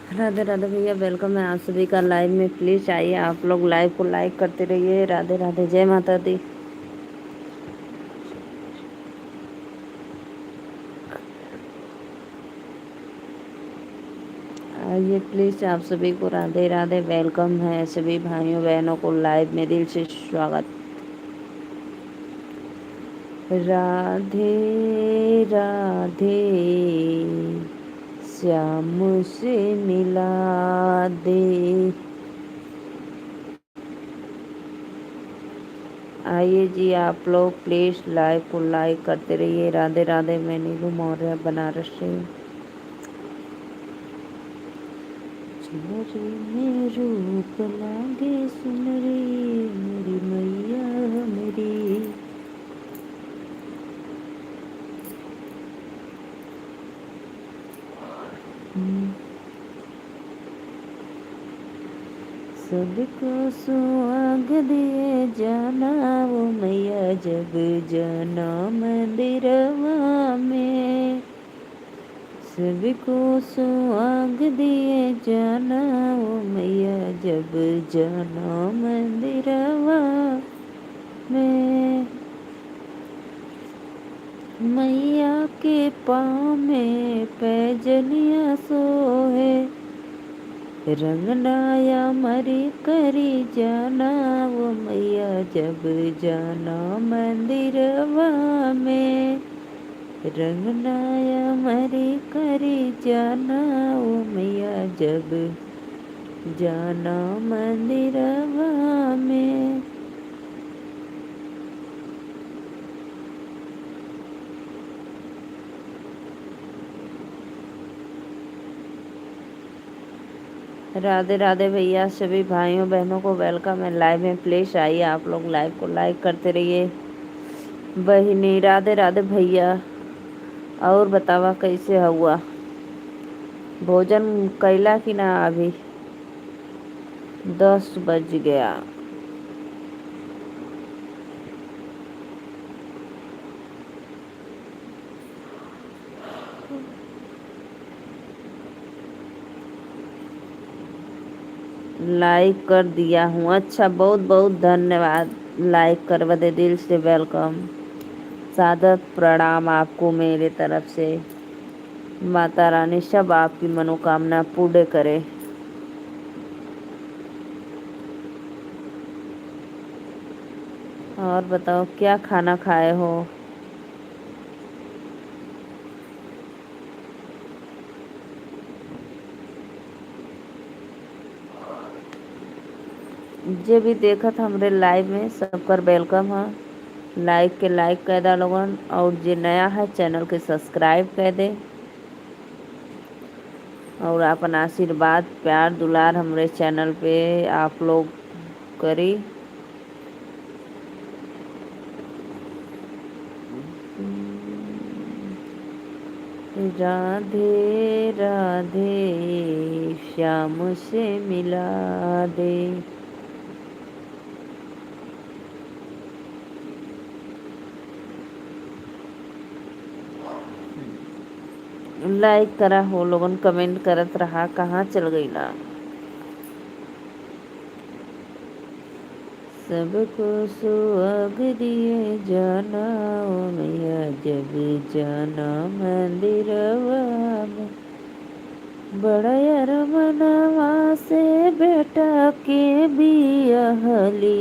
राधे राधे भैया, वेलकम है आप सभी का लाइव में। प्लीज आइए, आप लोग लाइव को लाइक करते रहिए। राधे राधे, जय माता दी। आइए प्लीज, आप सभी को राधे राधे, वेलकम है। सभी भाइयों बहनों को लाइव में दिल से स्वागत। राधे राधे, श्याम से मिला दे। आइए जी, आप लोग प्लीज लाइव को लाइक करते रहिए। राधे राधे, मैं नीलू मौर्य, बनारस से। चुनरी में रूप लागे सुनरी, मेरी मैया मेरी। सबको सुहाग दिए जाना वो मैया, जब जाना मंदिरवा में। सबको सुहाग दिए जाना वो मैया, जब जाना मंदिरवा में। मैया के पाँव में पैजनिया सोहे, रंगनाया मरी करी जाना वो मैया, जब जाना मंदिरवा में। रंगनाया मरी करी जाना वो मैया, जब जाना मंदिरवा में। राधे राधे भैया, सभी भाइयों बहनों को वेलकम है लाइव में। प्लीज आइए, आप लोग लाइव को लाइक करते रहिए। बहिनी राधे राधे भैया, और बतावा कैसे हुआ? भोजन कैला कि ना? अभी 10 बज गया। लाइक कर दिया हूँ। अच्छा, बहुत बहुत धन्यवाद। लाइक कर बदे दिल से वेलकम। सादर प्रणाम आपको मेरे तरफ से। माता रानी सब आपकी मनोकामना पूर्ण करे। और बताओ, क्या खाना खाए हो? जे भी देखत हमरे लाइव में सबकर वेलकम है। लाइक के लाइक कर दा लोगन, और जे नया है चैनल के सब्सक्राइब कर दे, और अपन आशीर्वाद प्यार दुलार हमरे चैनल पे आप लोग करी। राधे राधे, श्याम से मिला दे। लाइक करा हो लोगन, कमेंट करत रहा, कहाँ चल गई ला? सबको सुहाग दिए जाना ओ मैया, जब जाना मंदिरवा में। बड़यर मनवा से बेटा के बियाहली,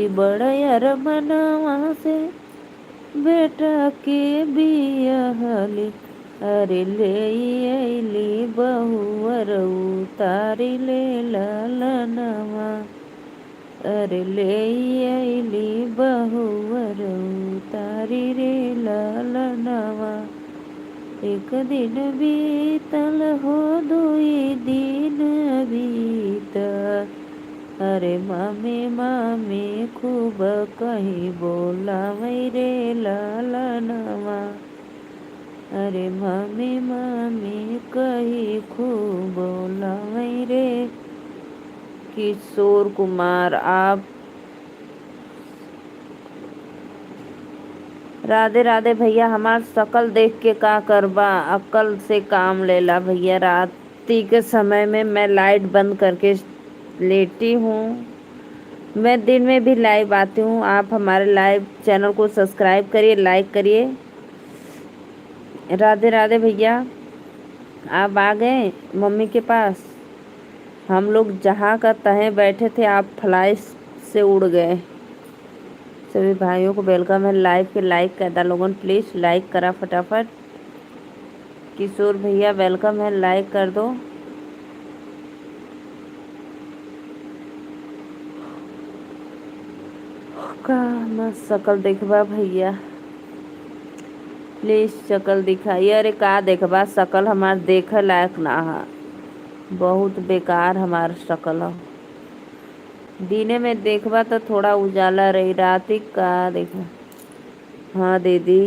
बड़यर मनवा से बेटा के बियाहली। अरे ले अली बहुअर उतारी ले लालनवा। अरे ले अली बहुअर उतारी रे लालनवा। एक दिन बीतल हो, दुई दिन बीतल। अरे मामी मामी खूब कहीं बोला रे लालनवा। अरे मामी मामी कहीं खूब बोला रे। किशोर कुमार, आप राधे राधे भैया। हमार शकल देख के का करबा? अक्ल से काम लेला भैया। रात रात्रि के समय में मैं लाइट बंद करके लेटी हूँ। मैं दिन में भी लाइव आती हूँ। आप हमारे लाइव चैनल को सब्सक्राइब करिए, लाइक करिए। राधे राधे भैया, आप आ गए मम्मी के पास। हम लोग जहाँ का तहें बैठे थे, आप फ्लाई से उड़ गए। सभी भाइयों को वेलकम है लाइव पे। लाइक कर दा लोगों, प्लीज़ लाइक करा फटाफट। किशोर भैया वेलकम है, लाइक कर दो। का मस्त शकल देखबा भैया, प्लीज शकल दिखाइए। अरे का देखबा, शकल हमार देखे लायक ना है, बहुत बेकार हमार शकल है। दिने में देखबा तो थोड़ा उजाला रही, रात का देखा। हाँ दीदी,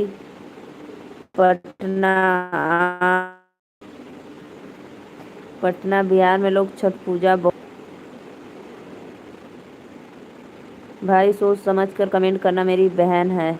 पटना पटना बिहार में लोग छठ पूजा भाई सोच समझ कर कमेंट करना, मेरी बहन है।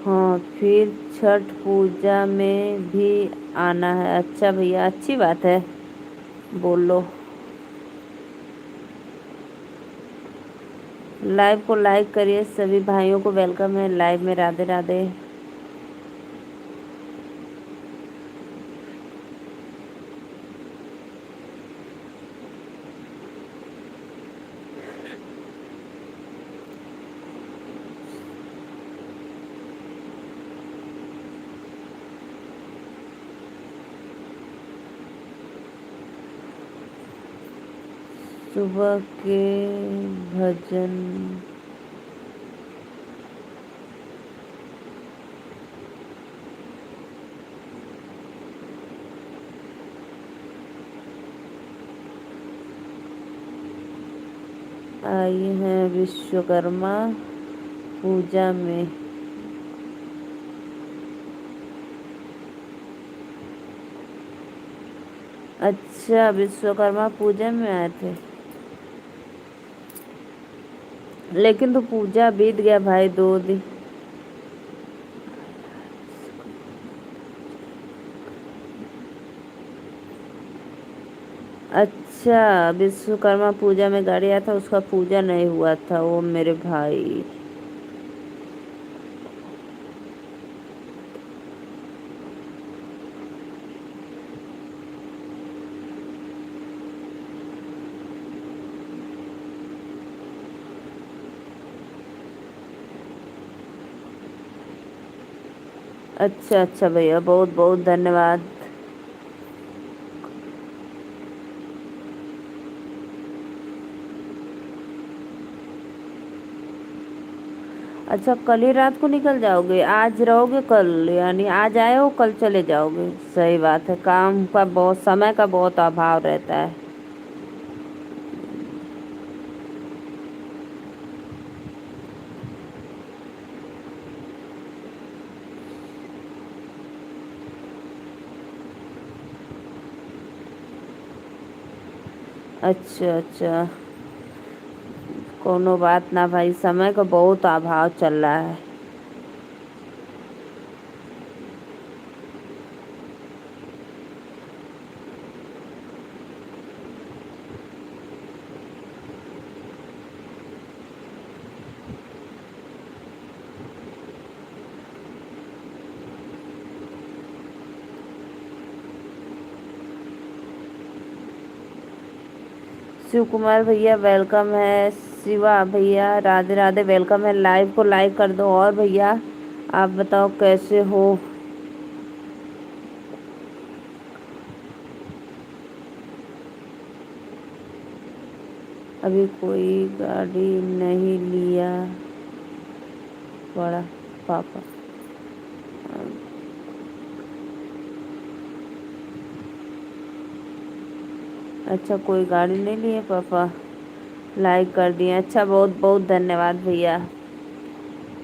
हाँ, फिर छठ पूजा में भी आना है। अच्छा भैया, अच्छी बात है, बोलो। लाइव को लाइक करिए, सभी भाइयों को वेलकम है लाइव में। राधे राधे। सुबह के भजन आई हैं विश्वकर्मा पूजा में। अच्छा, विश्वकर्मा पूजा में आए थे, लेकिन तो पूजा बीत गया भाई, 2 दिन। अच्छा, विश्वकर्मा पूजा में गाड़ी आया था, उसका पूजा नहीं हुआ था वो मेरे भाई। अच्छा अच्छा भैया, बहुत बहुत धन्यवाद। अच्छा, कल ही रात को निकल जाओगे? आज रहोगे कल, यानी आज आए हो कल चले जाओगे? सही बात है, काम का बहुत, समय का बहुत अभाव रहता है। अच्छा अच्छा, कोनो बात ना भाई, समय का बहुत अभाव चल रहा है। शिव कुमार भैया वेलकम है। शिवा भैया राधे राधे, वेलकम है। लाइव को लाइक कर दो। और भैया आप बताओ कैसे हो? अभी कोई गाड़ी नहीं लिया बड़ा पापा। अच्छा, कोई गाड़ी नहीं लिए पापा? लाइक कर दिए, अच्छा, बहुत बहुत धन्यवाद भैया।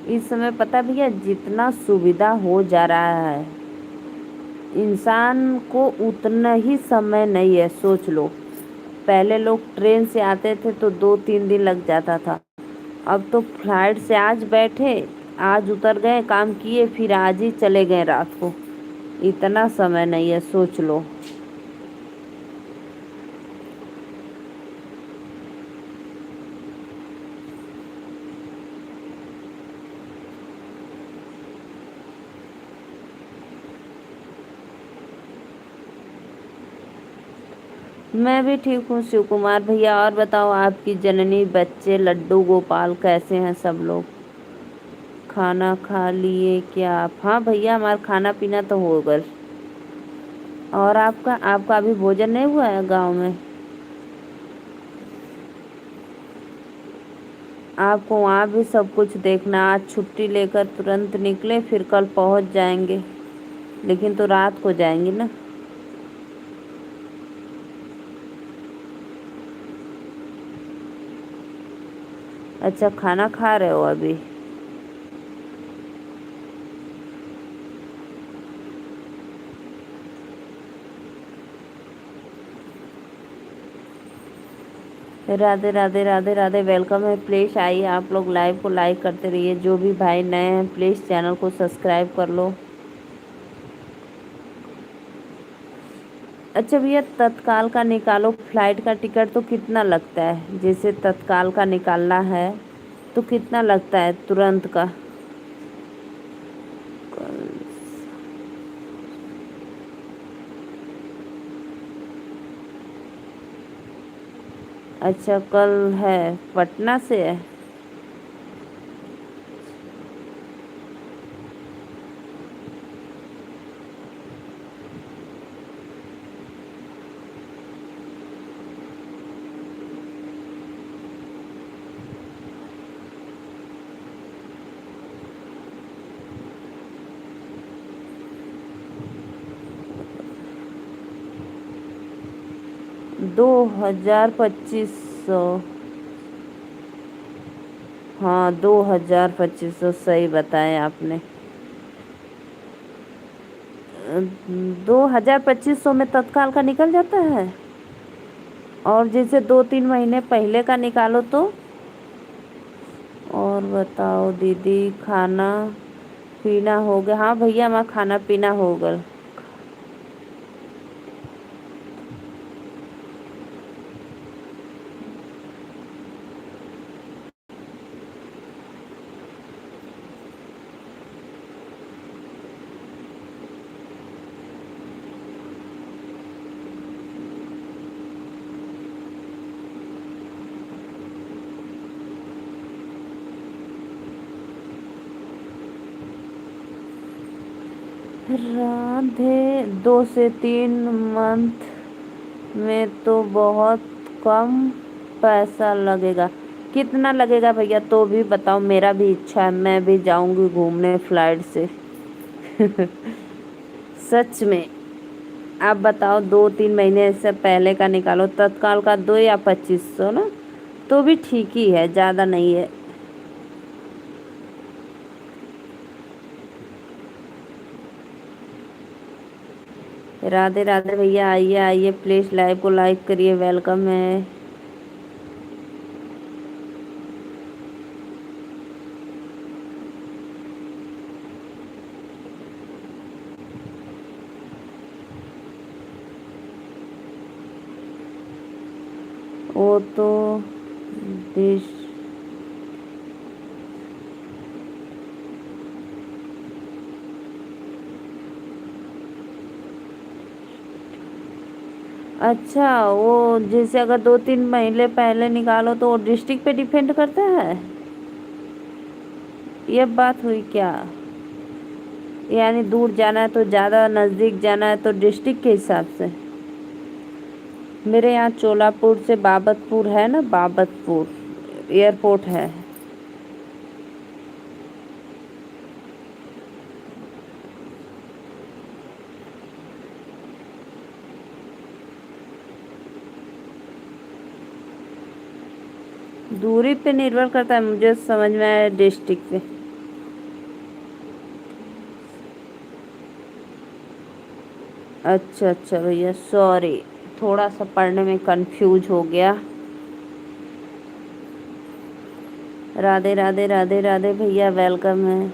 इस समय पता है भैया, जितना सुविधा हो जा रहा है इंसान को उतना ही समय नहीं है, सोच लो। पहले लोग ट्रेन से आते थे तो 2-3 दिन लग जाता था। अब तो फ्लाइट से आज बैठे, आज उतर गए, काम किए, फिर आज ही चले गए रात को। इतना समय नहीं है, सोच लो। मैं भी ठीक हूँ शिव कुमार भैया। और बताओ, आपकी जननी, बच्चे, लड्डू गोपाल कैसे हैं सब लोग? खाना खा लिए क्या आप? हाँ भैया, हमारा खाना पीना तो हो गया। और आपका आपका अभी भोजन नहीं हुआ है गांव में? आपको वहाँ भी सब कुछ देखना। आज छुट्टी लेकर तुरंत निकले, फिर कल पहुँच जाएंगे, लेकिन तो रात को जाएंगे ना। अच्छा, खाना खा रहे हो अभी? राधे राधे राधे राधे, वेलकम है। प्लीज़ आइए, आप लोग लाइव को लाइक करते रहिए। जो भी भाई नए हैं प्लीज़ चैनल को सब्सक्राइब कर लो। अच्छा भैया, तत्काल का निकालो फ्लाइट का टिकट तो कितना लगता है? जैसे तत्काल का निकालना है तो कितना लगता है तुरंत का? अच्छा, कल है, पटना से है? 2,2500। हाँ, 2,2500 सही बताएं आपने। 2,2500 में तत्काल का निकल जाता है। और जैसे 2-3 महीने पहले का निकालो तो? और बताओ दीदी, खाना पीना हो गया? हाँ भैया, हमारा खाना पीना हो गया। राधे, 2 से 3 मंथ में तो बहुत कम पैसा लगेगा। कितना लगेगा भैया? तो भी बताओ, मेरा भी इच्छा है, मैं भी जाऊंगी घूमने फ्लाइट से। सच में। आप बताओ, 2-3 महीने से पहले का निकालो तत्काल का, 2 या 2500 ना, तो भी ठीक ही है, ज़्यादा नहीं है। राधे राधे भैया, आइए आइए, प्लीज़ लाइव को लाइक करिए, वेलकम है। वो तो डिश। अच्छा, वो जैसे अगर 2-3 महीने पहले निकालो तो वो डिस्ट्रिक्ट पे डिपेंड करता है। ये बात हुई क्या? यानी दूर जाना है तो ज़्यादा, नज़दीक जाना है तो डिस्ट्रिक्ट के हिसाब से। मेरे यहाँ चोलापुर से बाबतपुर है ना, बाबतपुर एयरपोर्ट है। दूरी पे निर्भर करता है, मुझे समझ में आया डिस्ट्रिक्ट पे। अच्छा अच्छा भैया, सॉरी, थोड़ा सा पढ़ने में कंफ्यूज हो गया। राधे राधे राधे राधे भैया, वेलकम है।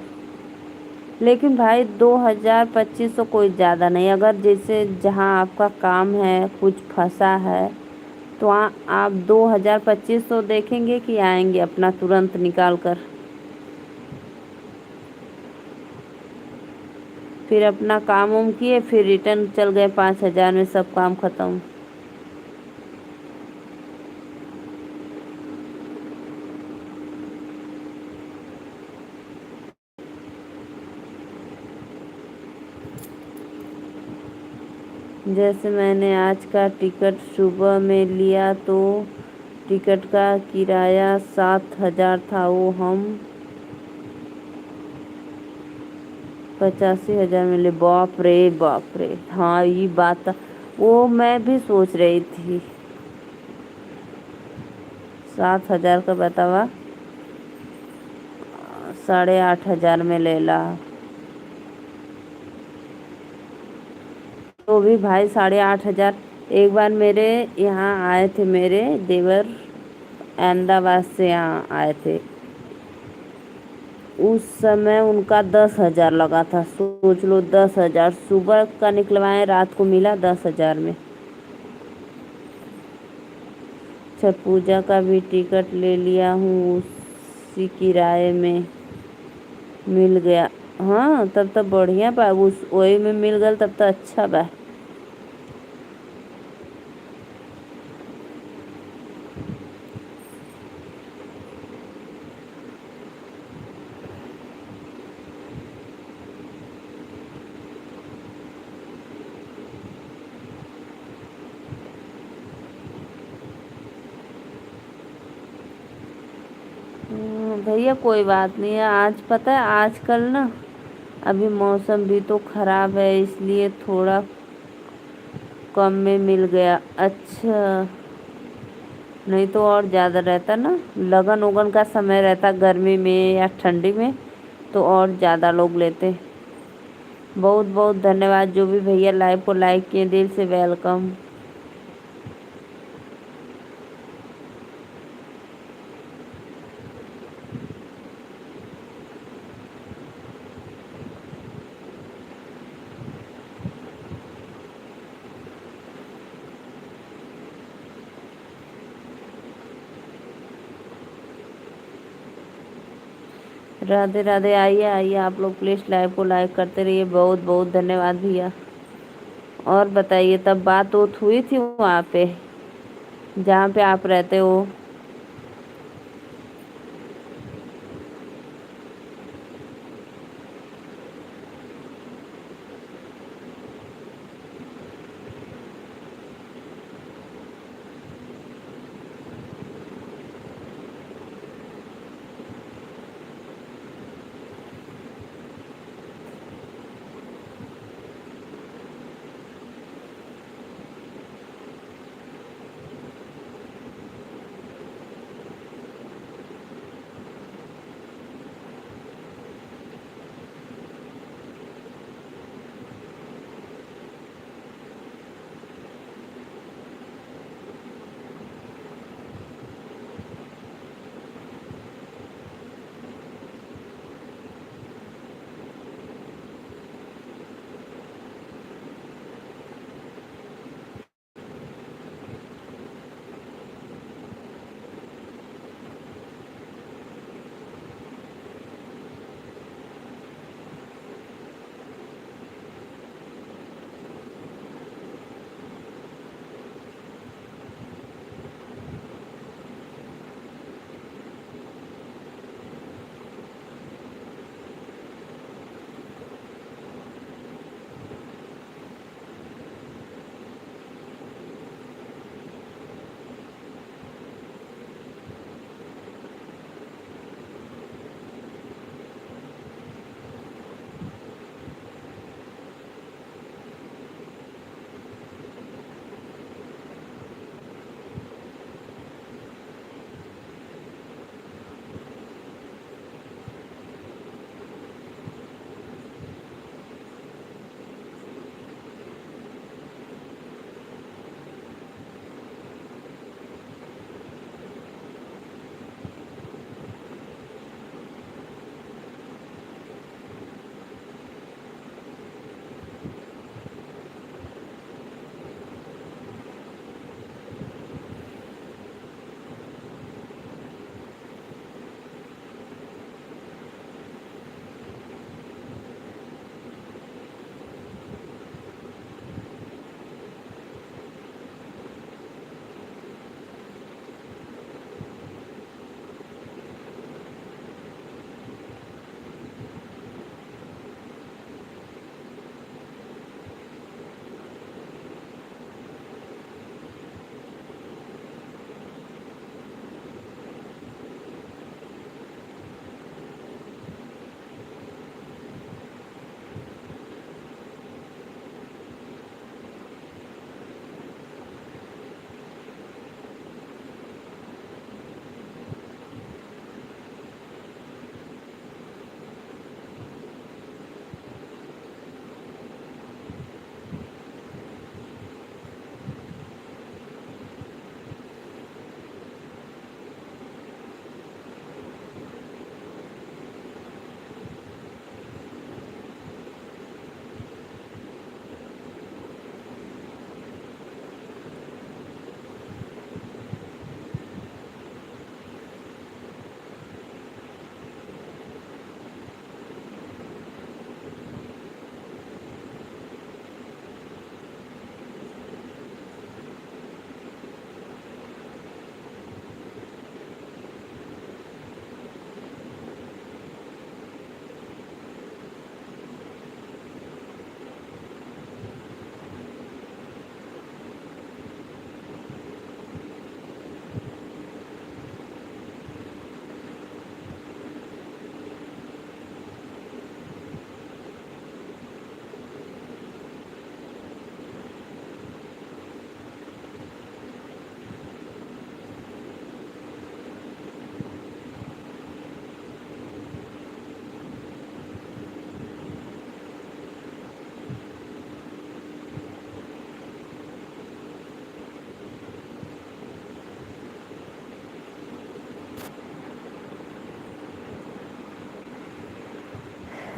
लेकिन भाई 2025 तो कोई ज़्यादा नहीं, अगर जैसे जहाँ आपका काम है कुछ फंसा है तो आप 2025 तो देखेंगे कि आएंगे अपना तुरंत निकाल कर, फिर अपना काम उम किए, फिर रिटर्न चल गए 5,000 में सब काम खत्म। जैसे मैंने आज का टिकट सुबह में लिया तो टिकट का किराया 7,000 था, वो हम 85,000 में ले। बाप रे बाप रे, हाँ ये बात वो मैं भी सोच रही थी। 7,000 का बतावा, 8,500 में ले ला। तो भी भाई 8,500। एक बार मेरे यहाँ आए थे, मेरे देवर अहमदाबाद से यहाँ आए थे, उस समय उनका 10,000 लगा था। सोच लो, 10,000 सुबह का निकलवाए, रात को मिला 10,000 में। छठ पूजा का भी टिकट ले लिया हूँ, उसी किराए में मिल गया। हाँ तब तो बढ़िया बा, उस वही में मिल गल तब तो अच्छा बा। भैया कोई बात नहीं है, आज पता है आजकल ना अभी मौसम भी तो खराब है, इसलिए थोड़ा कम में मिल गया। अच्छा, नहीं तो और ज़्यादा रहता ना, लगन उगन का समय रहता गर्मी में या ठंडी में तो और ज़्यादा लोग लेते। बहुत बहुत धन्यवाद जो भी भैया लाइव को लाइक किए, दिल से वेलकम। राधे राधे, आइए आइए आप लोग प्लीज़ लाइव को लाइक करते रहिए। बहुत बहुत धन्यवाद भैया। और बताइए, तब बात उत हुई थी वहाँ पे जहाँ पे आप रहते हो?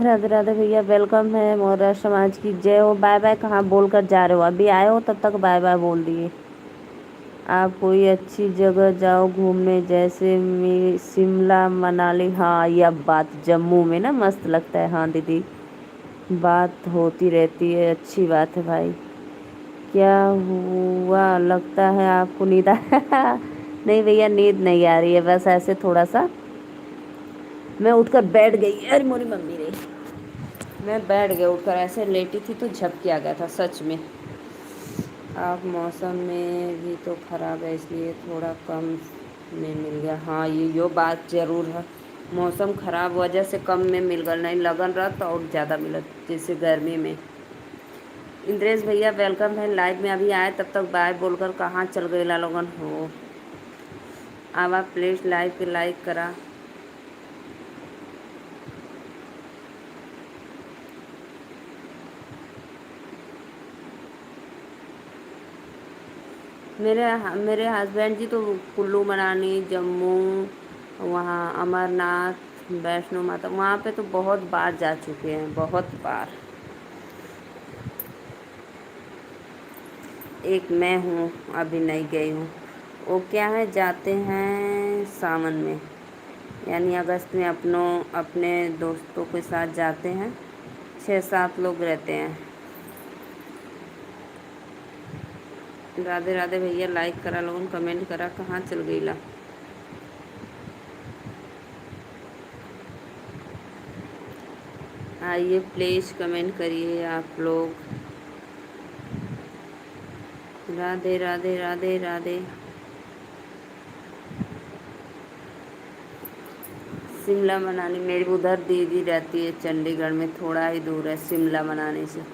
राधे राधे भैया, वेलकम है। मोरा समाज की जय हो। बाय बाय कहाँ बोलकर जा रहे हो? अभी आए हो तब तक बाय बाय बोल दिए। आप कोई अच्छी जगह जाओ घूमने, जैसे शिमला मनाली। हाँ, ये अब बात जम्मू में ना मस्त लगता है। हाँ दीदी, बात होती रहती है, अच्छी बात है भाई। क्या हुआ, लगता है आपको नींद आ नहीं भैया, नींद नहीं आ रही है, बस ऐसे थोड़ा सा मैं उठकर बैठ गई। अरे मोरी मम्मी रे, मैं बैठ गई उठकर, ऐसे लेटी थी तो झपकी आ गया था सच में। आप मौसम में भी तो ख़राब है, इसलिए थोड़ा कम में मिल गया। हाँ, ये यो बात ज़रूर है। मौसम ख़राब वजह से कम में मिल गल, नहीं लगन रहा तो और ज़्यादा मिलत, जैसे गर्मी में। इंद्रेश भैया वेलकम है लाइव में। अभी आए तब तक बाय बोलकर कहाँ चल गए ला लोगन हो। अब आप प्लीज़ लाइव के लाइक करा। मेरे हस्बैंड जी तो कुल्लू मनाली, जम्मू, वहाँ अमरनाथ, वैष्णो माता, वहाँ पे तो बहुत बार जा चुके हैं, बहुत बार। एक मैं हूँ, अभी नहीं गई हूँ। वो क्या है, जाते हैं सावन में, यानी अगस्त में, अपने दोस्तों के साथ जाते हैं। 6-7 लोग रहते हैं। राधे राधे भैया, लाइक करा लोगन, कमेंट करा, कहाँ चल गई ला। आइए प्लीज़ कमेंट करिए आप लोग। राधे राधे राधे राधे। शिमला मनाली, मेरी उधर दीदी रहती है चंडीगढ़ में, थोड़ा ही दूर है शिमला मनाली से।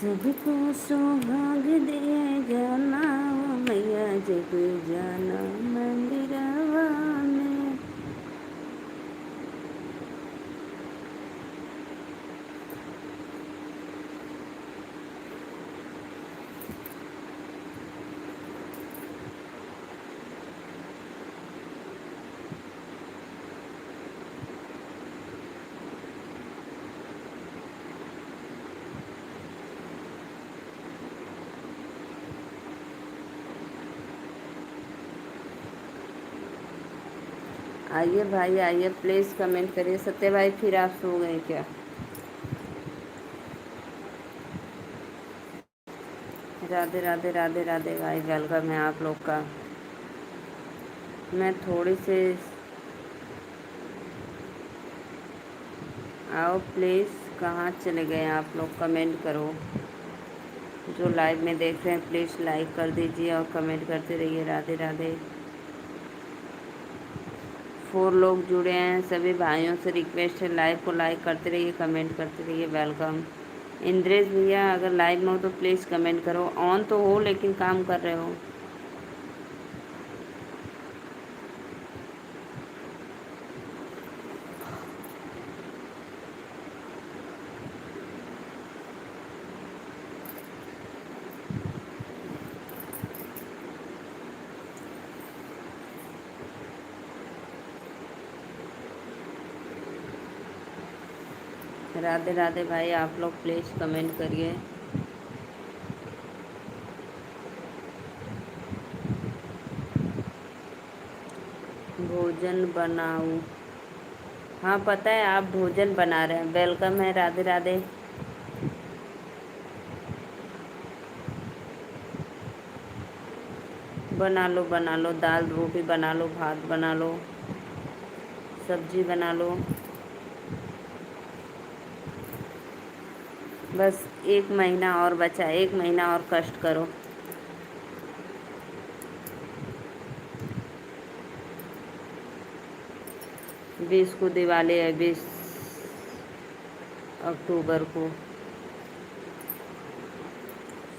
सबको सौभाग्य दे जाना, मैया जग जाना मंदिरवा में। आइए भाई आइए, प्लीज़ कमेंट करिए। सत्य भाई, फिर आप सो गए क्या? राधे राधे राधे राधे भाई, वेलकम है आप लोग का। मैं थोड़ी सी, आओ प्लीज़, कहाँ चले गए आप लोग? कमेंट करो। जो लाइव में देख रहे हैं प्लीज़ लाइक कर दीजिए और कमेंट करते रहिए। राधे राधे। 4 लोग जुड़े हैं, सभी भाइयों से रिक्वेस्ट है, लाइव को लाइक करते रहिए, कमेंट करते रहिए। वेलकम। इंद्रेश भैया, अगर लाइव में हो तो प्लीज़ कमेंट करो। ऑन तो हो लेकिन काम कर रहे हो। राधे राधे भाई, आप लोग प्लीज़ कमेंट करिए। भोजन बनाऊं? हाँ पता है, आप भोजन बना रहे हैं। वेलकम है, राधे राधे। बना लो, दाल रोटी बना लो, भात बना लो, सब्जी बना लो। बस 1 महीना और बचा, 1 महीना और कष्ट करो। 20 को दिवाली है, 20 अक्टूबर को।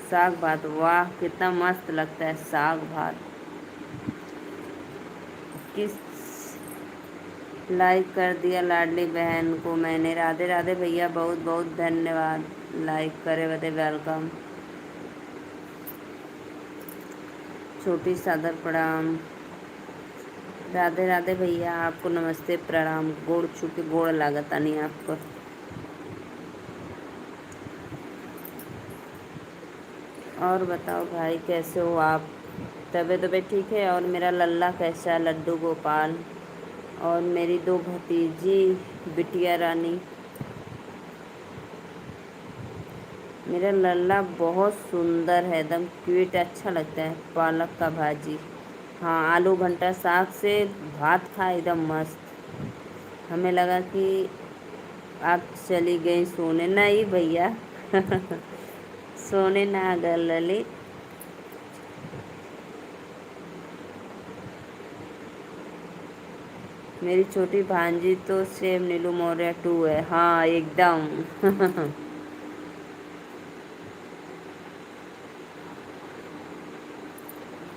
साग भात, वाह कितना मस्त लगता है साग भात। किस लाइक कर दिया लाडली बहन को मैंने। राधे राधे भैया, बहुत बहुत धन्यवाद लाइक करे बदे। वेलकम। छोटी सादर प्रणाम। राधे राधे भैया, आपको नमस्ते प्रणाम, गोड़ छू के गोड़ लागतानी आपको। और बताओ भाई, कैसे हो आप? तबीयत तबीयत ठीक है? और मेरा लल्ला कैसा है, लड्डू गोपाल? और मेरी दो भतीजी, बिटिया रानी। मेरा लल्ला बहुत सुंदर है, एकदम क्यूट, अच्छा लगता है। पालक का भाजी, हाँ, आलू भंटा साग से भात खाए, एकदम मस्त। हमें लगा कि आप चली गई सोने, नहीं भैया। सोने ना गए ललित। मेरी छोटी भांजी तो सेम नीलू मौर्य 2 है, हाँ एकदम।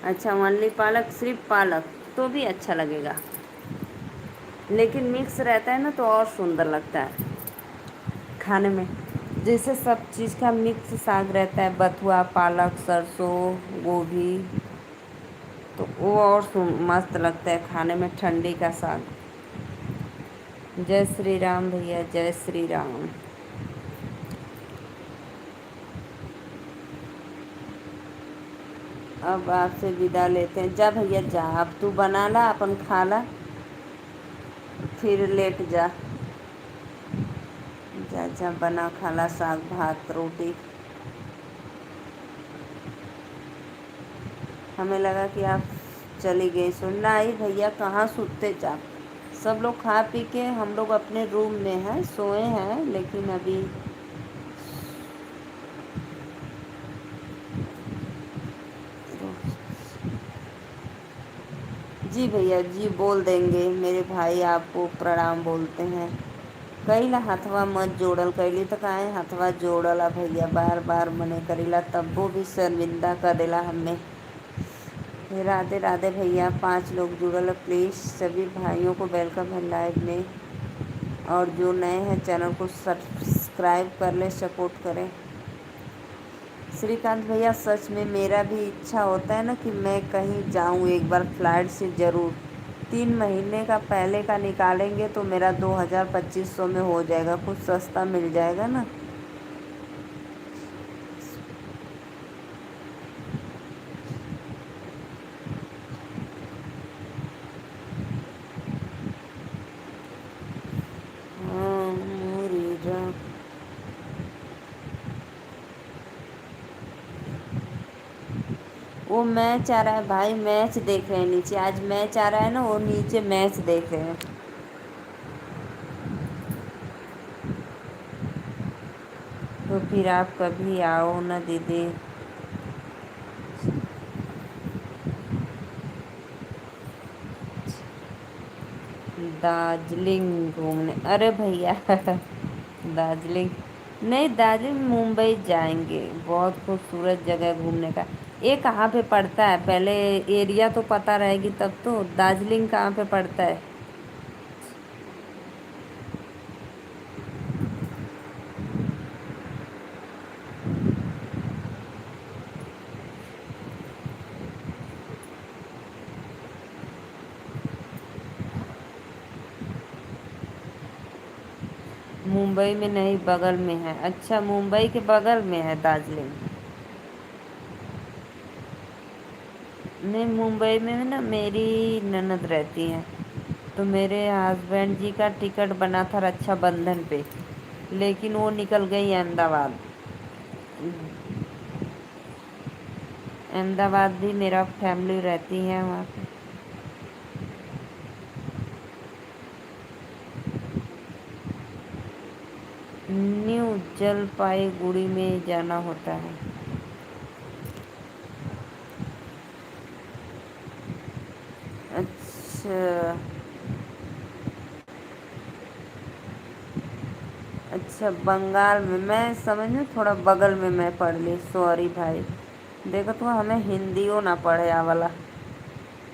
अच्छा, ओनली पालक, सिर्फ पालक? तो भी अच्छा लगेगा, लेकिन मिक्स रहता है ना तो और सुंदर लगता है खाने में। जैसे सब चीज़ का मिक्स साग रहता है, बथुआ, पालक, सरसों, गोभी, तो वो और मस्त लगता है खाने में, ठंडी का साग। जय श्री राम भैया, जय श्री राम। अब आपसे विदा लेते हैं, जा भैया जा, अब तू बना ला, अपन खा ला, फिर लेट जा। जा जा, बना खा ला, साग भात रोटी। हमें लगा कि आप चली गई, सुनना आई भैया, कहाँ सुनते जा। सब लोग खा पी के, हम लोग अपने रूम में हैं, सोए हैं, लेकिन अभी। जी भैया जी, बोल देंगे, मेरे भाई आपको प्रणाम बोलते हैं। कईला हथवा मत जोड़ल, कैली तो काहे हथवा जोड़ला भैया, बार बार मने करीला, तब्बो भी शर्मिंदा कर देला हमें। राधे राधे भैया, 5 लोग जुड़ल, प्लीज़ सभी भाइयों को वेलकम है लाइव में। और जो नए हैं चैनल को सब्सक्राइब कर ले, सपोर्ट करें। श्रीकांत भैया, सच में मेरा भी इच्छा होता है ना कि मैं कहीं जाऊं एक बार फ्लाइट से ज़रूर। 3 महीने का पहले का निकालेंगे तो मेरा 2000-2500 में हो जाएगा, कुछ सस्ता मिल जाएगा ना। हाँ, मोरी राम। वो मैच आ रहा है भाई, मैच देख रहे हैं नीचे, आज मैच आ रहा है ना, वो नीचे मैच देख रहे हैं। तो फिर आप कभी आओ ना दीदी। दार्जिलिंग घूमने? अरे भैया, दार्जिलिंग नहीं, दार्जिलिंग मुंबई जाएंगे, बहुत खूबसूरत जगह घूमने का। ये कहाँ पे पड़ता है, पहले एरिया तो पता रहेगी तब तो। दार्जिलिंग कहाँ पे पड़ता है? मुंबई में नहीं, बगल में है। अच्छा, मुंबई के बगल में है दार्जिलिंग? नहीं, मुंबई में ना मेरी ननद रहती हैं, तो मेरे हस्बैंड जी का टिकट बना था रक्षाबंधन पे, लेकिन वो निकल गई अहमदाबाद। अहमदाबाद भी मेरा फैमिली रहती है वहाँ पे। न्यू जलपाईगुड़ी में जाना होता है। अच्छा अच्छा, बंगाल में, मैं समझ थोड़ा बगल में मैं पढ़ ली, सॉरी भाई। देखो तो हमें हिंदियों ना पढ़े आवाला,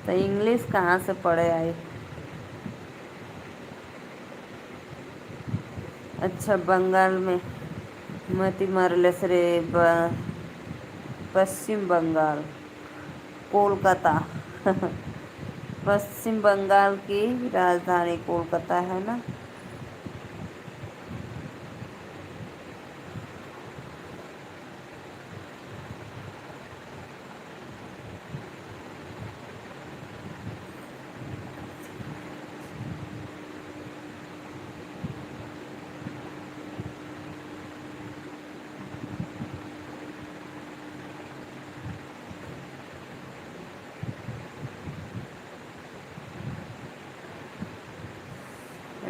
तो इंग्लिश कहाँ से पढ़े आई। अच्छा, बंगाल में मती मरलेस रे पश्चिम बंगाल, कोलकाता। पश्चिम बंगाल की राजधानी कोलकाता है ना।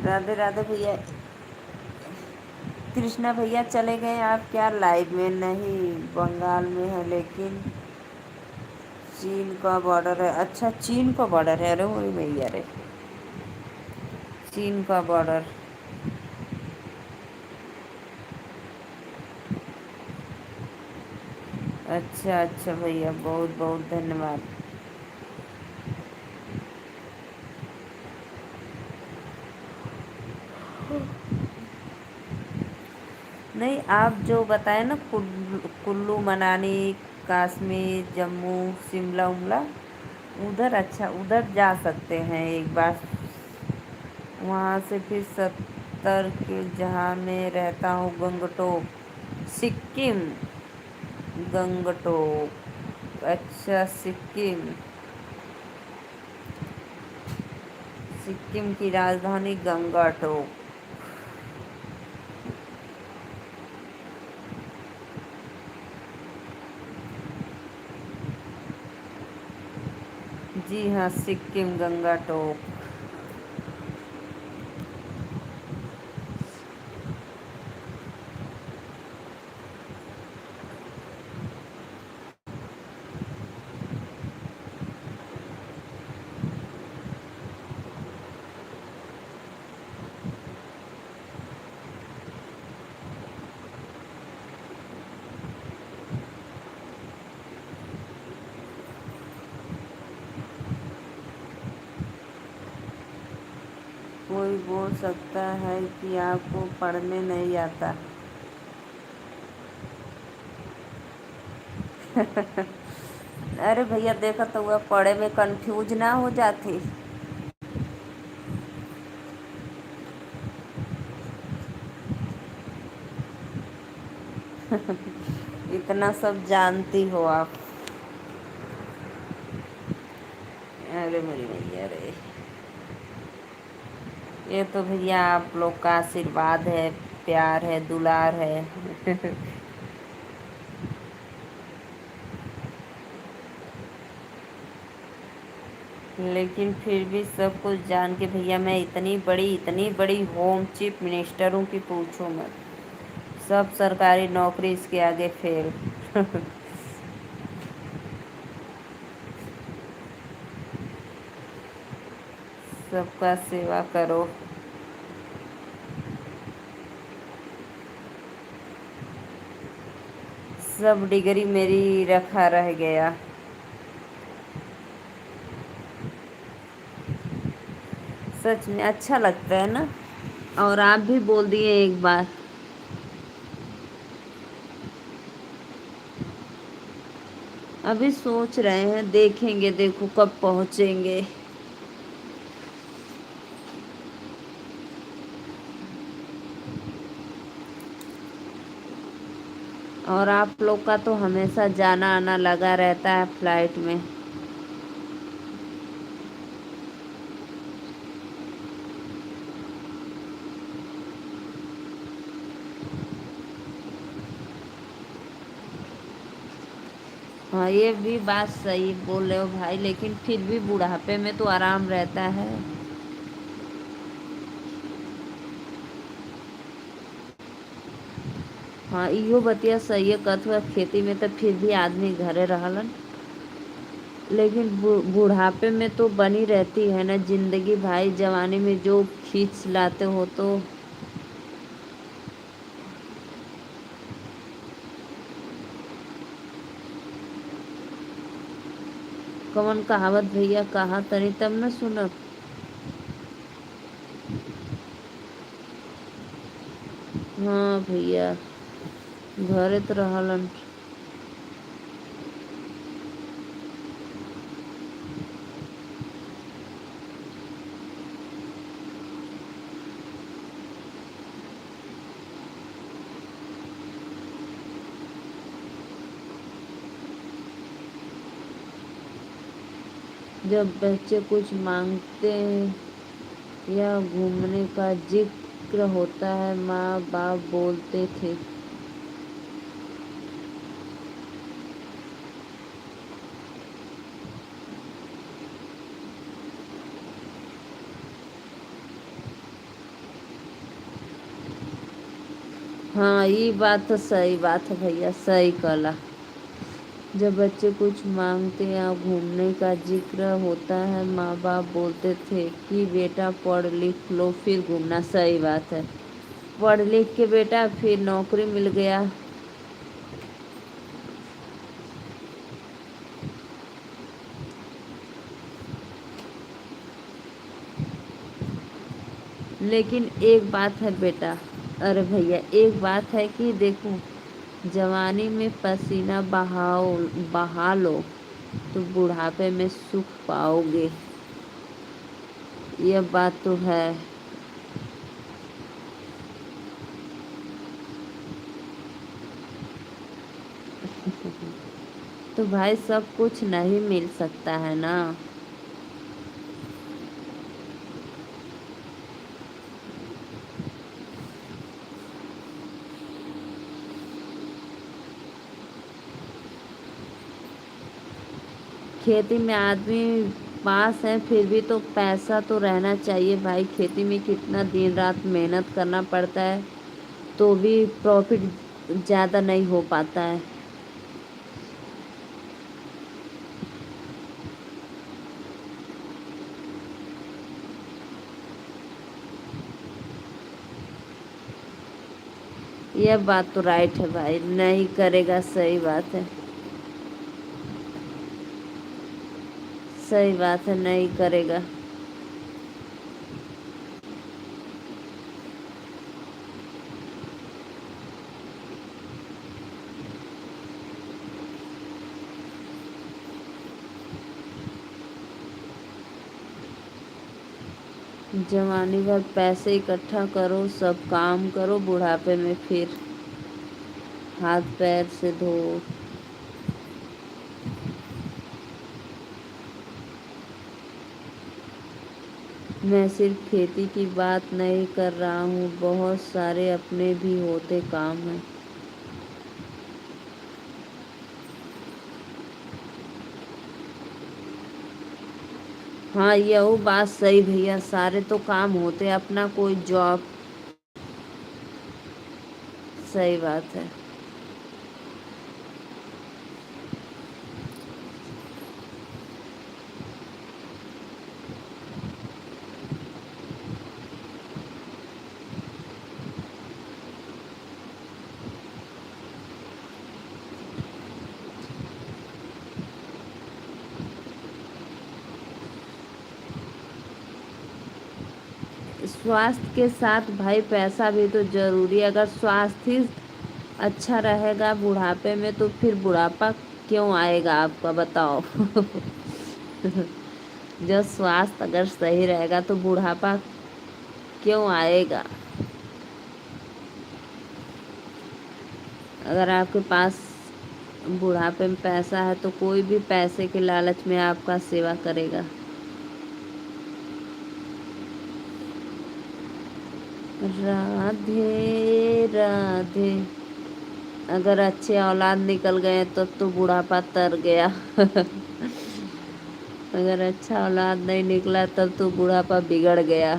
राधे राधे भैया। कृष्णा भैया चले गए आप क्या लाइव में? नहीं, बंगाल में है लेकिन चीन का बॉर्डर है। अच्छा, चीन का बॉर्डर है। अरे वही भैया रे, चीन का बॉर्डर। अच्छा अच्छा भैया, बहुत बहुत धन्यवाद। नहीं, आप जो बताए ना कुल्लू मनाली, कश्मीर, जम्मू, शिमला उमला, उधर अच्छा, उधर जा सकते हैं एक बार। वहाँ से फिर 70 के जहाँ मैं रहता हूँ, गंगटोक, सिक्किम। गंगटोक, अच्छा सिक्किम। सिक्किम की राजधानी गंगटोक। जी हाँ, सिक्किम गंगटोक। कोई बोल सकता है कि आपको पढ़ने नहीं आता। अरे भैया, देखा तो हुआ, पढ़े में कंफ्यूज ना हो जाती। इतना सब जानती हो आप। अरे मेरी भैया रे, ये तो भैया आप लोग का आशीर्वाद है, प्यार है, दुलार है। लेकिन फिर भी सब कुछ जान के भैया, मैं इतनी बड़ी होम चीफ मिनिस्टर हूँ कि पूछो मत। सब सरकारी नौकरी इसके आगे फेल। सबका सेवा करो। सब डिग्री मेरी रखा रह गया। सच में अच्छा लगता है ना। और आप भी बोल दिए एक बार। अभी सोच रहे हैं, देखेंगे, देखो कब पहुंचेंगे। और आप लोग का तो हमेशा जाना आना लगा रहता है फ्लाइट में। हाँ, ये भी बात सही बोल रहे हो भाई, लेकिन फिर भी बुढ़ापे में तो आराम रहता है। हाँ, इहो बतिया सही है, कथुआ खेती में तो फिर भी आदमी घरे रहलन। लेकिन बुढ़ापे में तो बनी रहती है ना जिंदगी भाई, जवानी में जो खींच लाते हो तो। कवन कहावत भैया कहा तनी तब न सुनब। हाँ भैया, घरे तो रहलन। जब बच्चे कुछ मांगते हैं या घूमने का जिक्र होता है, माँ बाप बोलते थे। हाँ, ये बात तो सही बात है भैया, सही कहला। जब बच्चे कुछ मांगते या घूमने का जिक्र होता है, माँ बाप बोलते थे कि बेटा पढ़ लिख लो फिर घूमना। सही बात है। पढ़ लिख के बेटा फिर नौकरी मिल गया। लेकिन एक बात है बेटा, अरे भैया एक बात है कि देखो, जवानी में पसीना बहा लो तो बुढ़ापे में सुख पाओगे। यह बात तो है। तो भाई सब कुछ नहीं मिल सकता है ना। खेती में आदमी पास है फिर भी तो पैसा तो रहना चाहिए भाई। खेती में कितना दिन रात मेहनत करना पड़ता है तो भी प्रॉफिट ज़्यादा नहीं हो पाता है। यह बात तो राइट है भाई, नहीं करेगा। सही बात है। सही बात है, नहीं करेगा। जवानी भर पैसे इकट्ठा करो, सब काम करो, बुढ़ापे में फिर हाथ पैर से धो। मैं सिर्फ खेती की बात नहीं कर रहा हूँ, बहुत सारे अपने भी होते काम हैं। हाँ, ये वो बात सही भैया, सारे तो काम होते अपना कोई जॉब। सही बात है। स्वास्थ्य के साथ भाई पैसा भी तो जरूरी है। अगर स्वास्थ्य ही अच्छा रहेगा बुढ़ापे में तो फिर बुढ़ापा क्यों आएगा आपका बताओ। जब स्वास्थ्य अगर सही रहेगा तो बुढ़ापा क्यों आएगा। अगर आपके पास बुढ़ापे में पैसा है तो कोई भी पैसे के लालच में आपका सेवा करेगा। राधे राधे। अगर अच्छे औलाद निकल गए तो बुढ़ापा तर गया। अगर अच्छा औलाद नहीं निकला तब तो बुढ़ापा बिगड़ गया।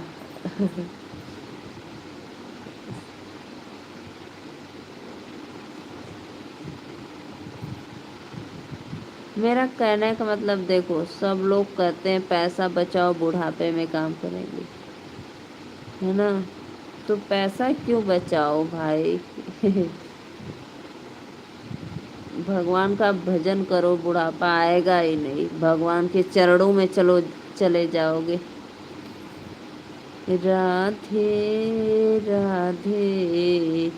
मेरा कहने का मतलब देखो, सब लोग कहते हैं पैसा बचाओ बुढ़ापे में काम करेंगे, है ना। तो पैसा क्यों बचाओ भाई। भगवान का भजन करो, बुढ़ापा आएगा ही नहीं। भगवान के चरणों में चले जाओगे। राधे राधे।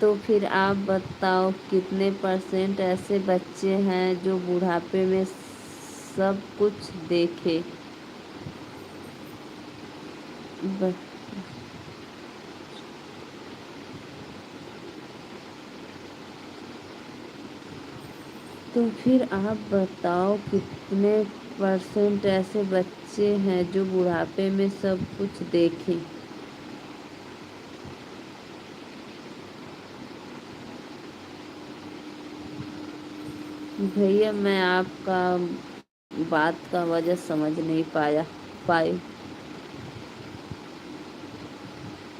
तो फिर आप बताओ कितने परसेंट ऐसे बच्चे हैं जो बुढ़ापे में सब कुछ देखे। ब- तो फिर आप बताओ कितने परसेंट ऐसे बच्चे हैं जो बुढ़ापे में सब कुछ देखें। भैया मैं आपका बात का वजह समझ नहीं पाई।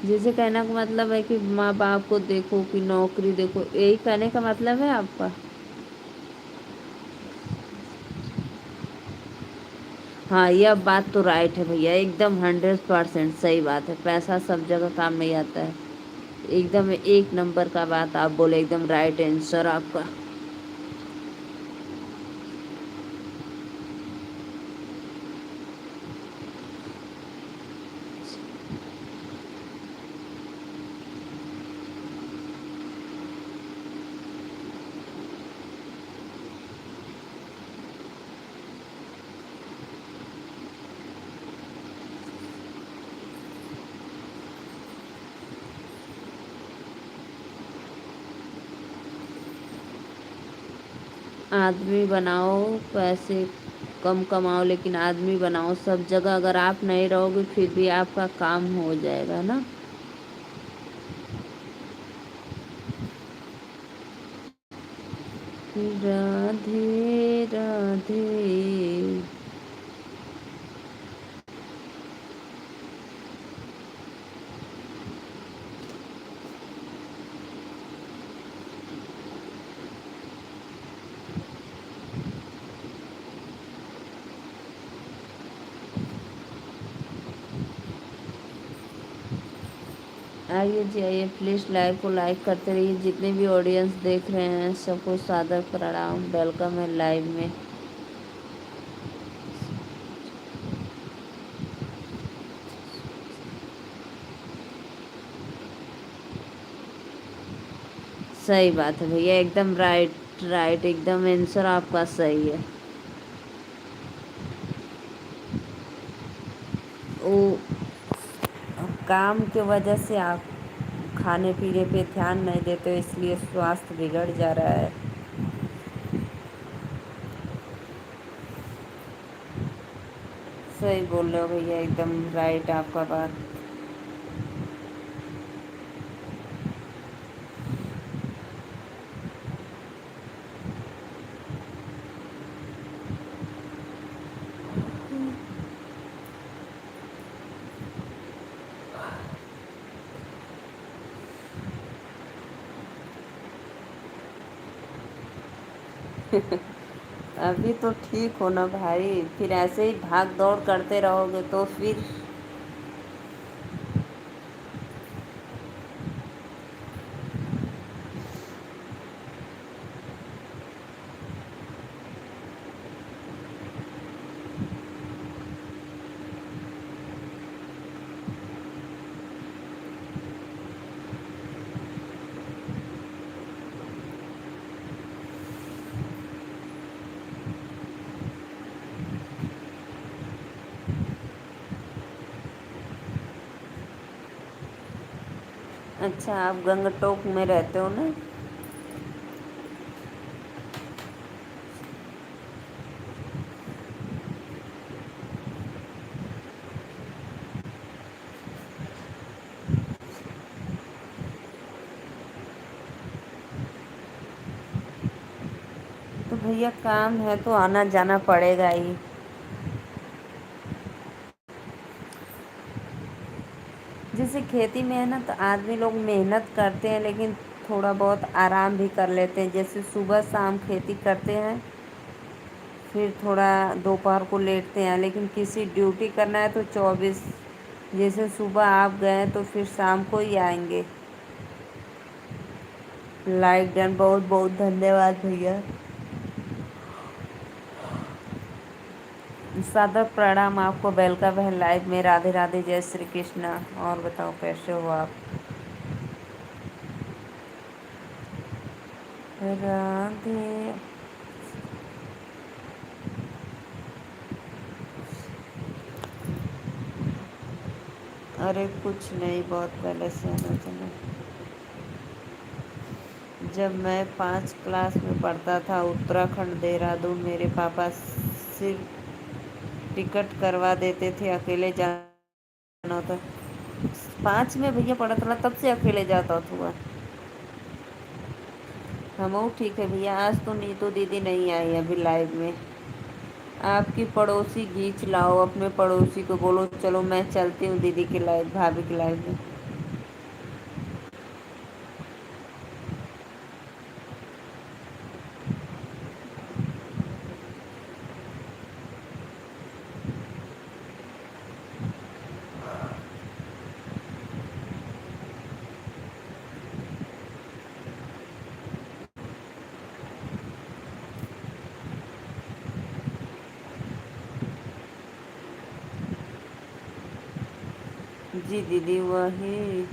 जैसे कहने का मतलब है कि माँ बाप को देखो कि नौकरी देखो, यही कहने का मतलब है आपका। हाँ, यह बात तो राइट है भैया, एकदम 100% सही बात है। पैसा सब जगह काम नहीं आता है। एकदम एक नंबर का बात आप बोले, एकदम राइट आंसर आपका। आदमी बनाओ, पैसे कम कमाओ, लेकिन आदमी बनाओ सब जगह। अगर आप नहीं रहोगे फिर भी आपका काम हो जाएगा ना। राधे राधे। आइए जी, आइए प्लीज़ लाइव को लाइक करते रहिए। जितने भी ऑडियंस देख रहे हैं सबको सादर प्रणाम, वेलकम है लाइव में। सही बात है भैया, एकदम राइट राइट, एकदम आंसर आपका सही है। वो काम के वजह से आप खाने पीने पे ध्यान नहीं देते हो, इसलिए स्वास्थ्य बिगड़ जा रहा है। सही बोल रहे हो भैया, एकदम राइट आपका बात। अभी तो ठीक हो ना भाई, फिर ऐसे ही भाग दौड़ करते रहोगे तो फिर। अच्छा, आप गंगटोक में रहते हो ना। तो भैया काम है तो आना जाना पड़ेगा ही। जैसे खेती में है ना, तो आदमी लोग मेहनत करते हैं लेकिन थोड़ा बहुत आराम भी कर लेते हैं। जैसे सुबह शाम खेती करते हैं, फिर थोड़ा दोपहर को लेटते हैं। लेकिन किसी ड्यूटी करना है तो 24, जैसे सुबह आप गए तो फिर शाम को ही आएंगे। लाइक डन, बहुत बहुत धन्यवाद भैया। सादर प्रणाम आपको, वेलकम है लाइव में। राधे राधे, जय श्री कृष्णा। और बताओ कैसे हो आप। राधे। अरे कुछ नहीं, बहुत पहले से आना चला। जब मैं 5 क्लास में पढ़ता था, उत्तराखंड देहरादून, मेरे पापा सिर्फ टिकट करवा देते थे, अकेले जाना होता। 5 में भैया पढ़ा था तब से अकेले जाता था। हम ठीक है भैया। आज तो नीतू दीदी नहीं आई अभी लाइव में। आपकी पड़ोसी घींच लाओ, अपने पड़ोसी को बोलो चलो मैं चलती हूँ दीदी की लाइव, भाभी की लाइव में। जी दीदी वही।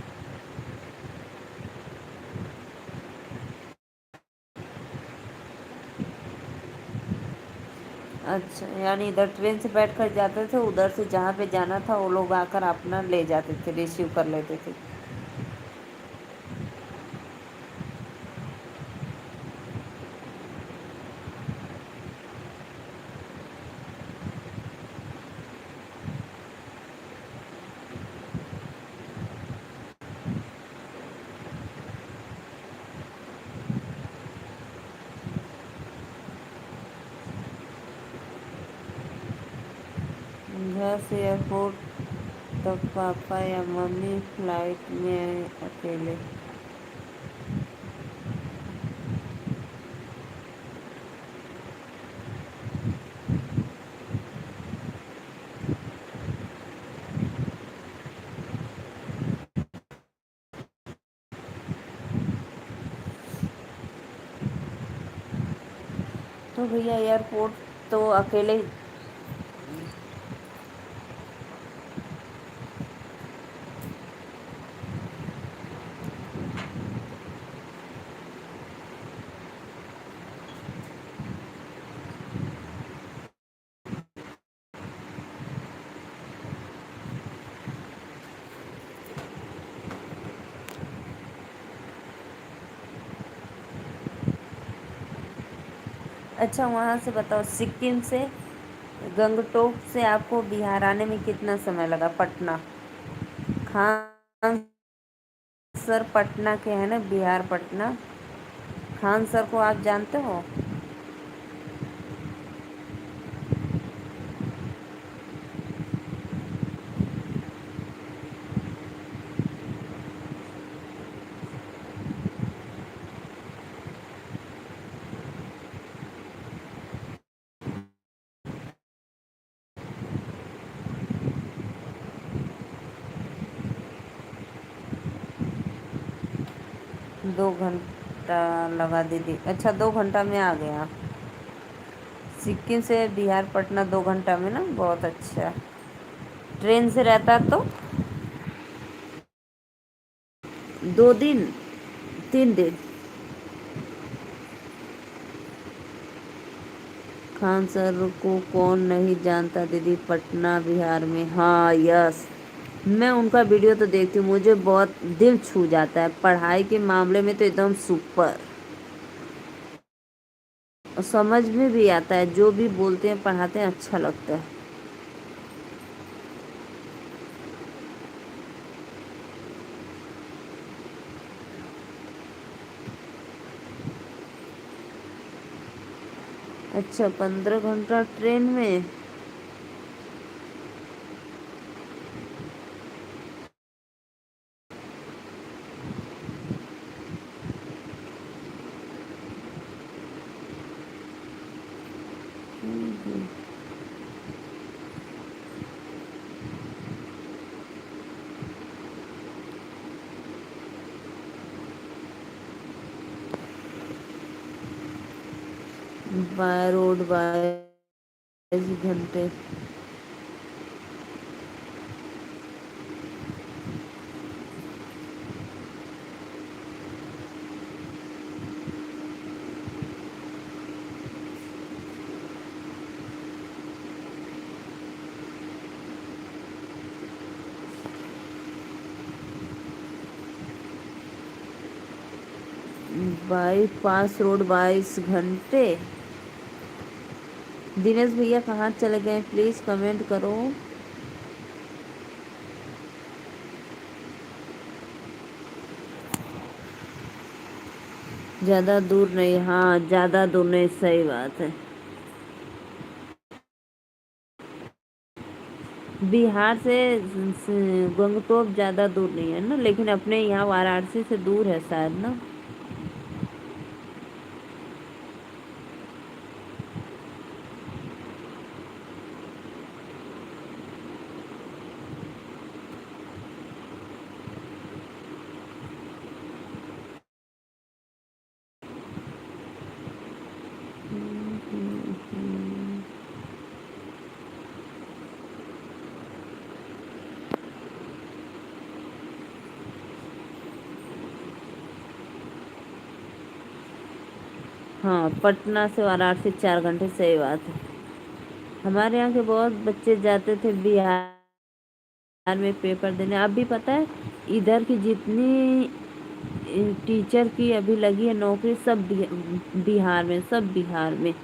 अच्छा, यानी इधर ट्रेन से बैठ कर जाते थे, उधर से जहाँ पे जाना था वो लोग आकर अपना ले जाते थे, रिसीव कर लेते थे। 10 एयरपोर्ट तक पापा या मम्मी फ्लाइट में आए अकेले। तो भैया एयरपोर्ट तो अकेले। अच्छा वहाँ से बताओ, सिक्किम से गंगटोक से आपको बिहार आने में कितना समय लगा? पटना खान सर पटना के हैं ना, बिहार पटना। खान सर को आप जानते हो? 2 घंटा लगा दीदी। अच्छा 2 घंटा में आ गया। सिक्किम से बिहार पटना 2 घंटा में ना, बहुत अच्छा। ट्रेन से रहता तो 2 दिन 3 दिन। खान सर को कौन नहीं जानता दीदी, पटना बिहार में। हाँ यस, मैं उनका वीडियो तो देखती हूँ, मुझे बहुत दिल छू जाता है। पढ़ाई के मामले में तो एकदम सुपर, और समझ में भी आता है, जो भी बोलते हैं पढ़ाते हैं अच्छा लगता है। अच्छा 15 घंटा ट्रेन में। बाय रोड 22 घंटे। बाईपास रोड 22 घंटे। दिनेश भैया कहाँ चले गए, प्लीज़ कमेंट करो। ज़्यादा दूर नहीं, हाँ ज़्यादा दूर नहीं, सही बात है। बिहार से गंगटोक ज़्यादा दूर नहीं है ना, लेकिन अपने यहाँ वाराणसी से दूर है शायद ना। हाँ, पटना से वाराणसी 4 घंटे, सही बात है। हमारे यहाँ के बहुत बच्चे जाते थे बिहार में पेपर देने। अब भी पता है, इधर की जितनी टीचर की अभी लगी है नौकरी, सब बिहार में, सब बिहार में।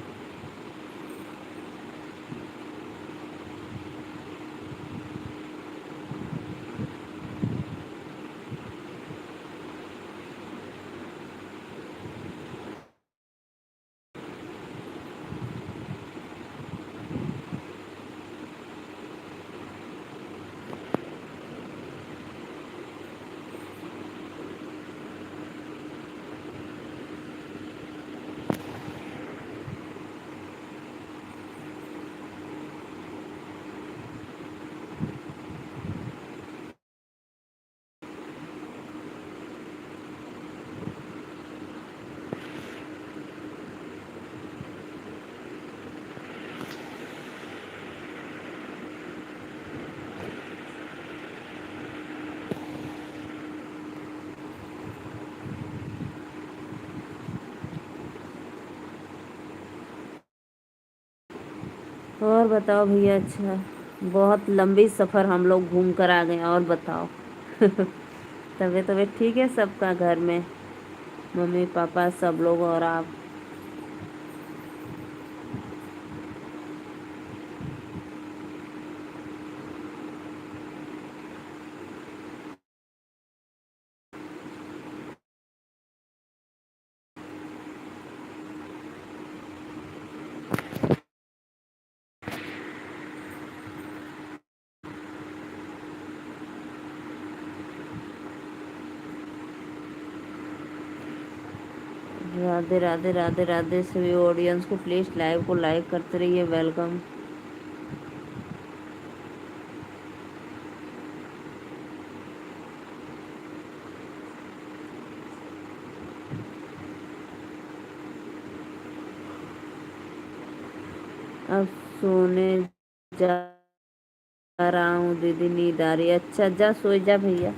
और बताओ भैया, अच्छा बहुत लंबी सफ़र हम लोग घूम कर आ गए हैं, और बताओ। तबीयत तबीयत ठीक है सबका घर में, मम्मी पापा सब लोग और आप? राधे राधे राधे राधे सभी ऑडियंस को, प्लीज़ लाइव को लाइक करते रहिए, वेलकम। अब सोने जा रहा हूँ दीदी, नींद आ रही है। अच्छा जा, सो जा भैया,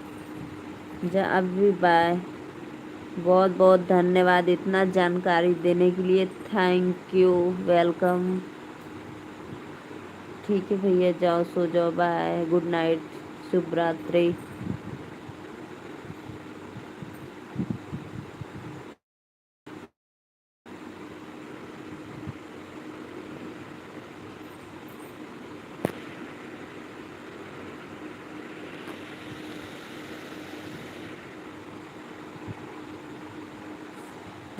जा अभी, बाय। बहुत बहुत धन्यवाद इतना जानकारी देने के लिए, थैंक यू, वेलकम। ठीक है भैया, जाओ सो जाओ, बाय, गुड नाइट, शुभ रात्रि।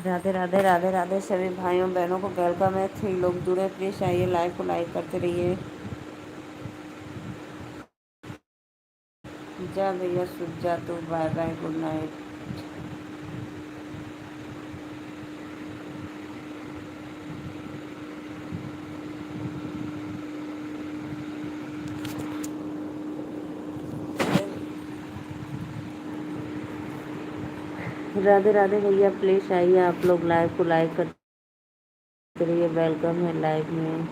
राधे राधे राधे राधे सभी भाइयों बहनों को वेलकम है। 3 लोग जुड़े, प्लीज़ आइए, लाइव को लाइक करते रहिए। जा भैया, सुध जा तू, bye bye, good night. Radhe Radhe भैया, प्लीज़ आइए, आप लोग लाइव को लाइक करते रहिए, वेलकम है लाइव में।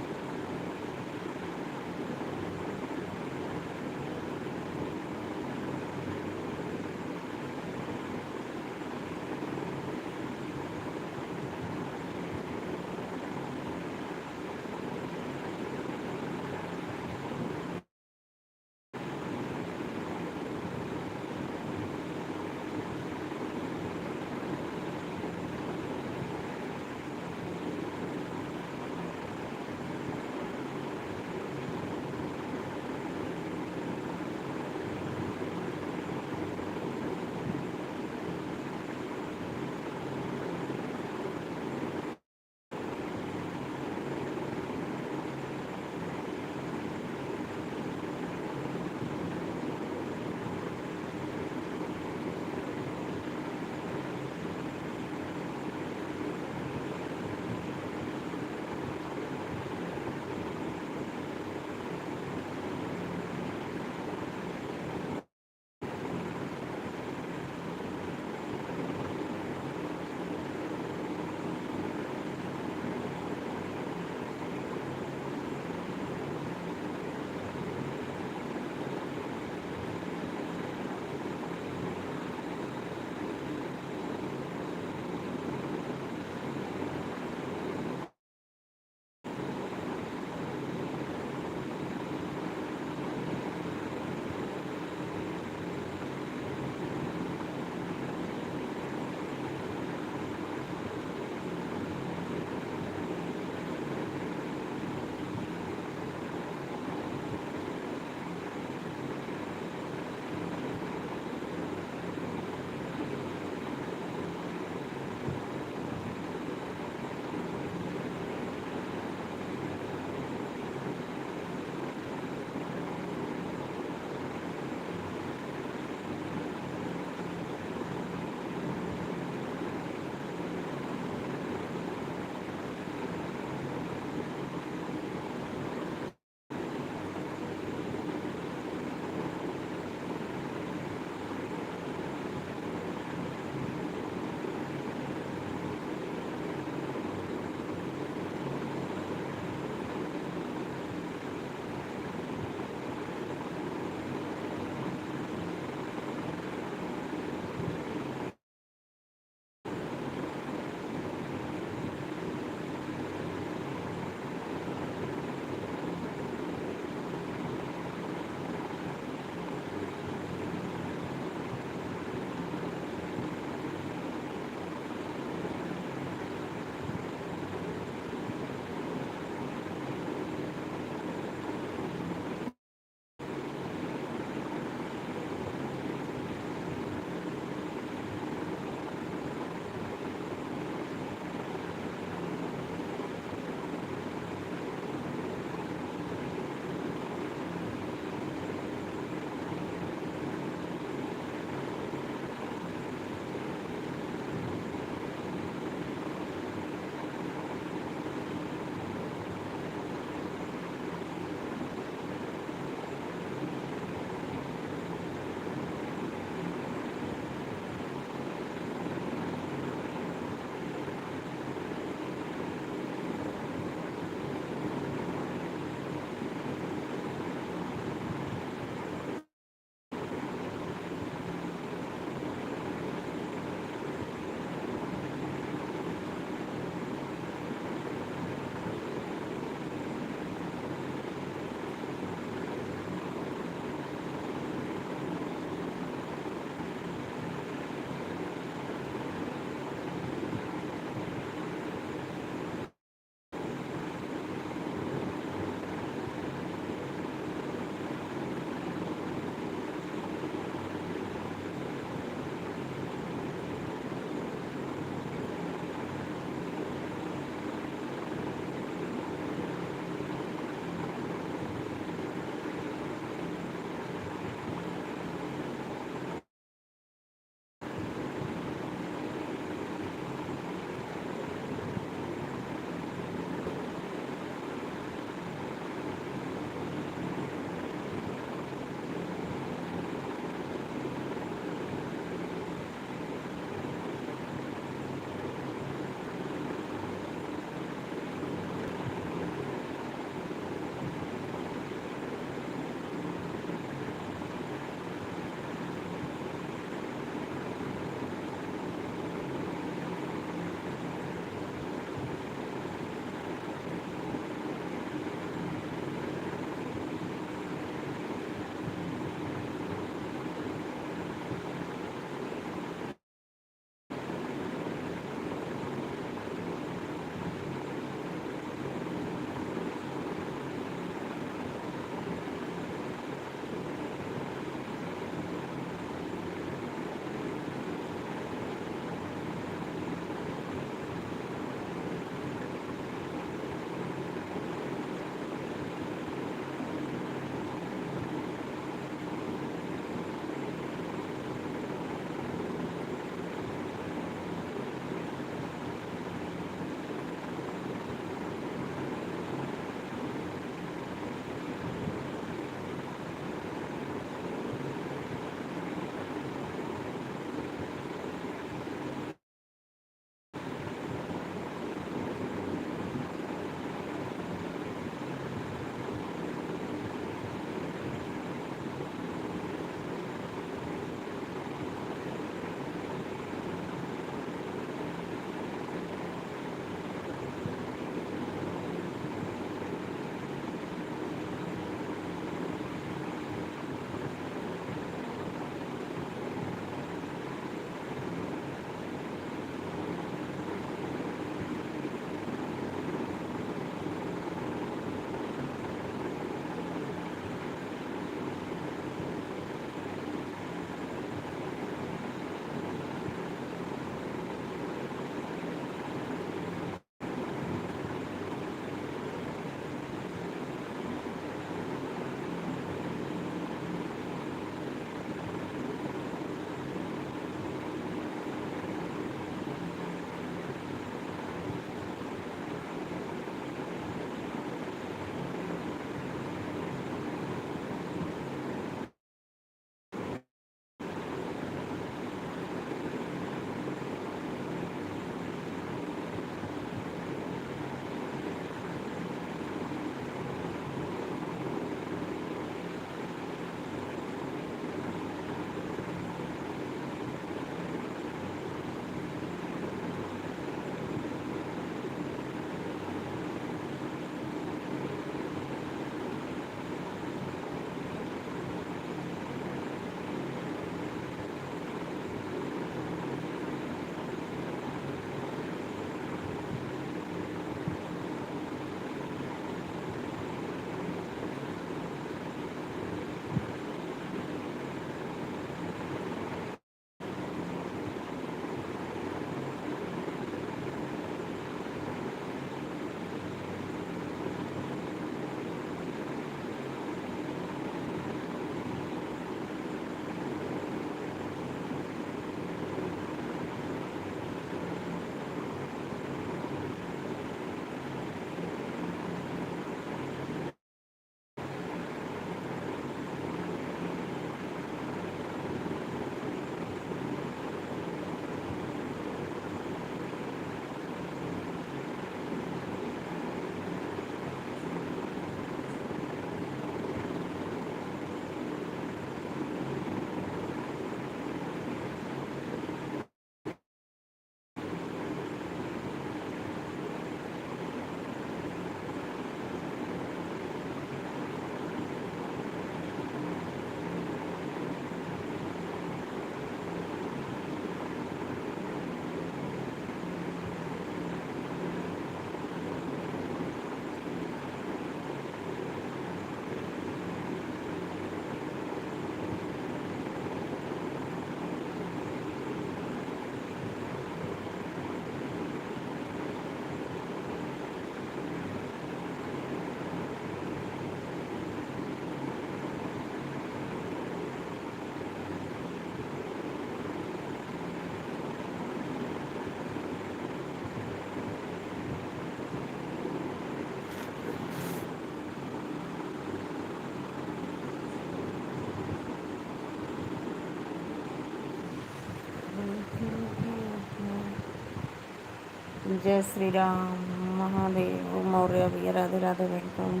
जय श्री राम। महादेव मौर्य भैया राधे राधे वेलकम।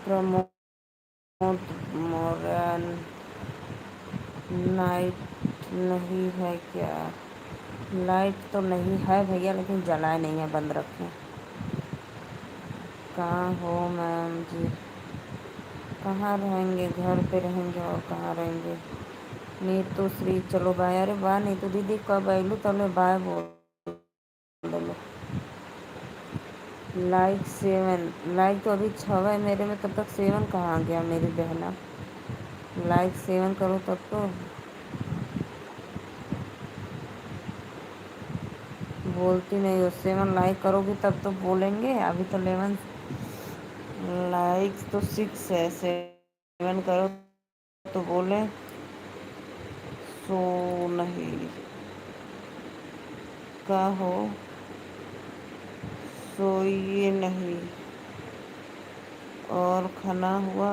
प्रमोद मौर्य। नाइट नहीं है क्या? लाइट तो नहीं है भैया, लेकिन जलाए नहीं है, बंद रखें। कहाँ हो मैम जी? कहाँ रहेंगे, घर पे रहेंगे और कहाँ रहेंगे। नीतू श्री चलो बाय। अरे वाह नीतू दीदी कब आयलू तले बाय बोल दलो। लाइक सेवन, लाइक तो अभी 6 है मेरे में, तब तक 7 कहाँ आ गया मेरी बहना। लाइक 7 करो तब तो। बोलती नहीं हो, 7 लाइक करोगी तब तो बोलेंगे, अभी तो 11 लाइक तो 6 है, 7 करो तो बोले। सो नहीं का हो, सोइए नहीं। और खाना हुआ?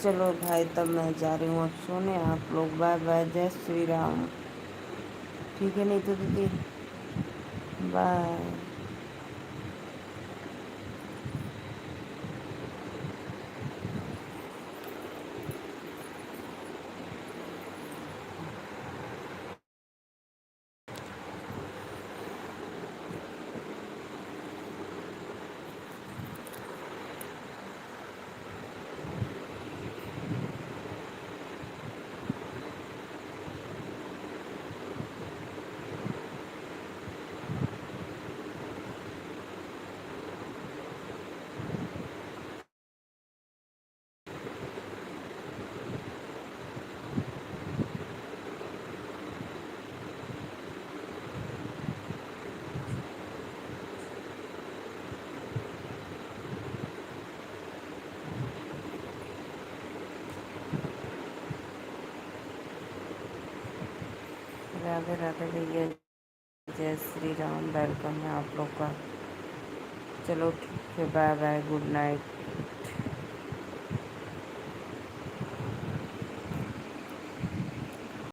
चलो भाई तब मैं जा रही हूँ अब सोने। आप लोग बाय बाय, जय श्री राम। ठीक है नीतू दीदी, बाय। राधे राधे भैया, जय श्री राम। वेलकम है आप लोग का। चलो ठीक है, बाय बाय, गुड नाइट।